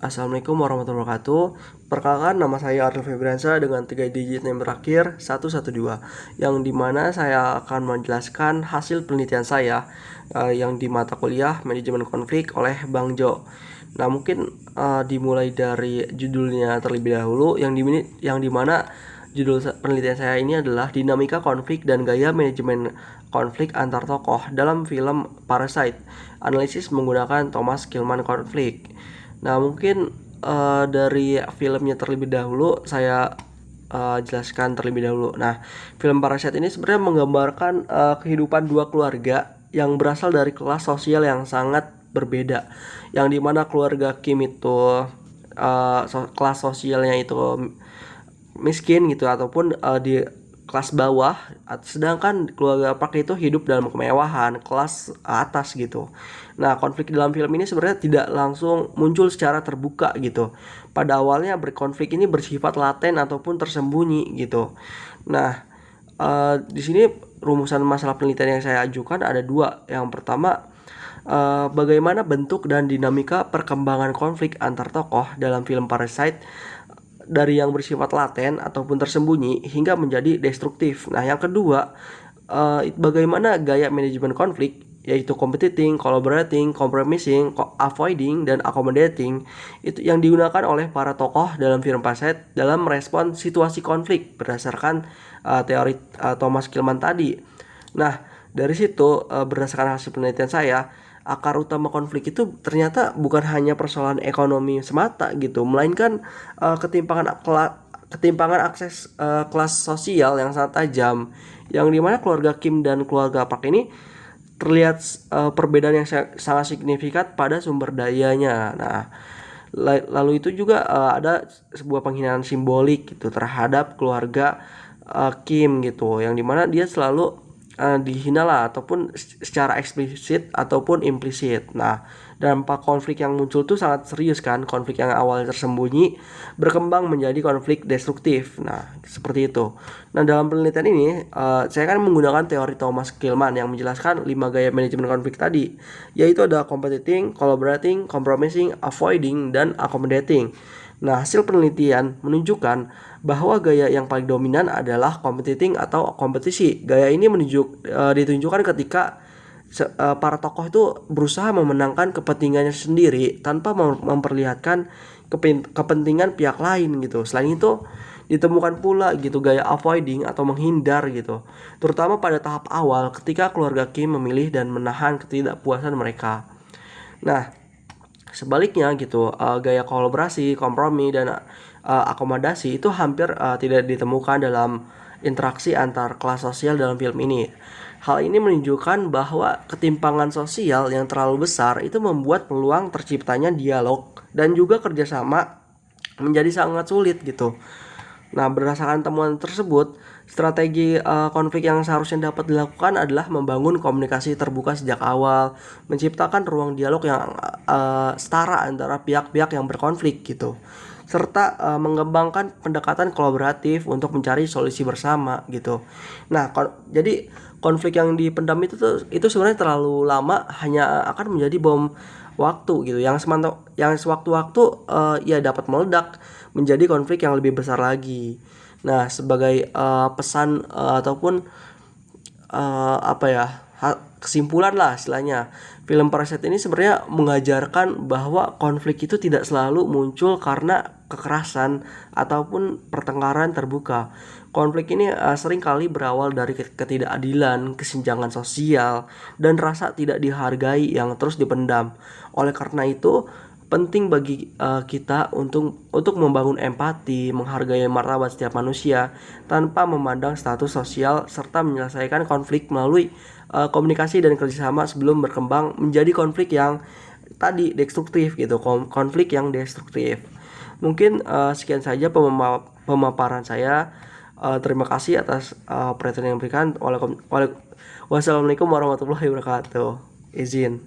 Assalamualaikum warahmatullahi wabarakatuh. Perkenalkan, nama saya Arif Febriansa dengan 3 digit yang berakhir 112, yang dimana saya akan menjelaskan hasil penelitian saya yang di mata kuliah Manajemen Konflik oleh Bang Jo. Nah, mungkin dimulai dari judulnya terlebih dahulu, yang dimana judul penelitian saya ini adalah Dinamika Konflik dan Gaya Manajemen Konflik Antar Tokoh dalam film Parasite, analisis menggunakan Thomas Kilmann Konflik. Nah, mungkin dari filmnya terlebih dahulu saya jelaskan terlebih dahulu. Nah, film Parasite ini sebenarnya menggambarkan kehidupan dua keluarga yang berasal dari kelas sosial yang sangat berbeda. Yang dimana keluarga Kim itu kelas sosialnya itu miskin gitu, ataupun di kelas bawah, sedangkan keluarga Park itu hidup dalam kemewahan kelas atas gitu. Nah, konflik dalam film ini sebenarnya tidak langsung muncul secara terbuka gitu. Pada awalnya konflik ini bersifat laten ataupun tersembunyi gitu. Nah, di sini rumusan masalah penelitian yang saya ajukan ada dua. Yang pertama, bagaimana bentuk dan dinamika perkembangan konflik antar tokoh dalam film Parasite dari yang bersifat laten ataupun tersembunyi hingga menjadi destruktif. Nah, yang kedua, bagaimana gaya manajemen konflik, yaitu competing, collaborating, compromising, avoiding, dan accommodating, itu yang digunakan oleh para tokoh dalam film Parasite dalam merespon situasi konflik berdasarkan teori Thomas Kilmann tadi. Nah, dari situ berdasarkan hasil penelitian saya, akar utama konflik itu ternyata bukan hanya persoalan ekonomi semata gitu, melainkan ketimpangan akses kelas sosial yang sangat tajam, yang dimana keluarga Kim dan keluarga Park ini terlihat perbedaan yang sangat signifikan pada sumber dayanya. Nah, lalu itu juga ada sebuah penghinaan simbolik gitu terhadap keluarga Kim gitu, yang dimana dia selalu dihina lah, ataupun secara eksplisit ataupun implisit. Nah, dampak konflik yang muncul tuh sangat serius kan. Konflik yang awalnya tersembunyi berkembang menjadi konflik destruktif. Nah, seperti itu. Nah, dalam penelitian ini saya kan menggunakan teori Thomas Kilmann yang menjelaskan 5 gaya manajemen konflik tadi, yaitu ada competing, collaborating, compromising, avoiding, dan accommodating. Nah, hasil penelitian menunjukkan bahwa gaya yang paling dominan adalah competing atau kompetisi. Gaya ini ditunjukkan ketika para tokoh itu berusaha memenangkan kepentingannya sendiri tanpa memperlihatkan kepentingan pihak lain gitu. Selain itu, ditemukan pula gitu gaya avoiding atau menghindar gitu, terutama pada tahap awal ketika keluarga Kim memilih dan menahan ketidakpuasan mereka. Nah, sebaliknya gitu, gaya kolaborasi, kompromi, dan akomodasi itu hampir tidak ditemukan dalam interaksi antar kelas sosial dalam film ini. Hal ini menunjukkan bahwa ketimpangan sosial yang terlalu besar itu membuat peluang terciptanya dialog dan juga kerjasama menjadi sangat sulit gitu. Nah, berdasarkan temuan tersebut, strategi konflik yang seharusnya dapat dilakukan adalah membangun komunikasi terbuka sejak awal, menciptakan ruang dialog yang setara antara pihak-pihak yang berkonflik gitu, serta mengembangkan pendekatan kolaboratif untuk mencari solusi bersama gitu. Nah, jadi konflik yang dipendam itu sebenarnya terlalu lama hanya akan menjadi bom waktu gitu, yang sewaktu-waktu ya dapat meledak menjadi konflik yang lebih besar lagi. Nah, sebagai pesan ataupun kesimpulan lah istilahnya, film Parasite ini sebenarnya mengajarkan bahwa konflik itu tidak selalu muncul karena kekerasan ataupun pertengkaran terbuka. Konflik ini sering kali berawal dari ketidakadilan, kesenjangan sosial, dan rasa tidak dihargai yang terus dipendam. Oleh karena itu, penting bagi kita untuk membangun empati, menghargai martabat setiap manusia tanpa memandang status sosial, serta menyelesaikan konflik melalui komunikasi dan kerjasama sebelum berkembang menjadi konflik yang tadi destruktif gitu, konflik yang destruktif. Mungkin sekian saja pemaparan saya. Terima kasih atas perhatian yang diberikan. Wassalamualaikum warahmatullahi wabarakatuh. Izin.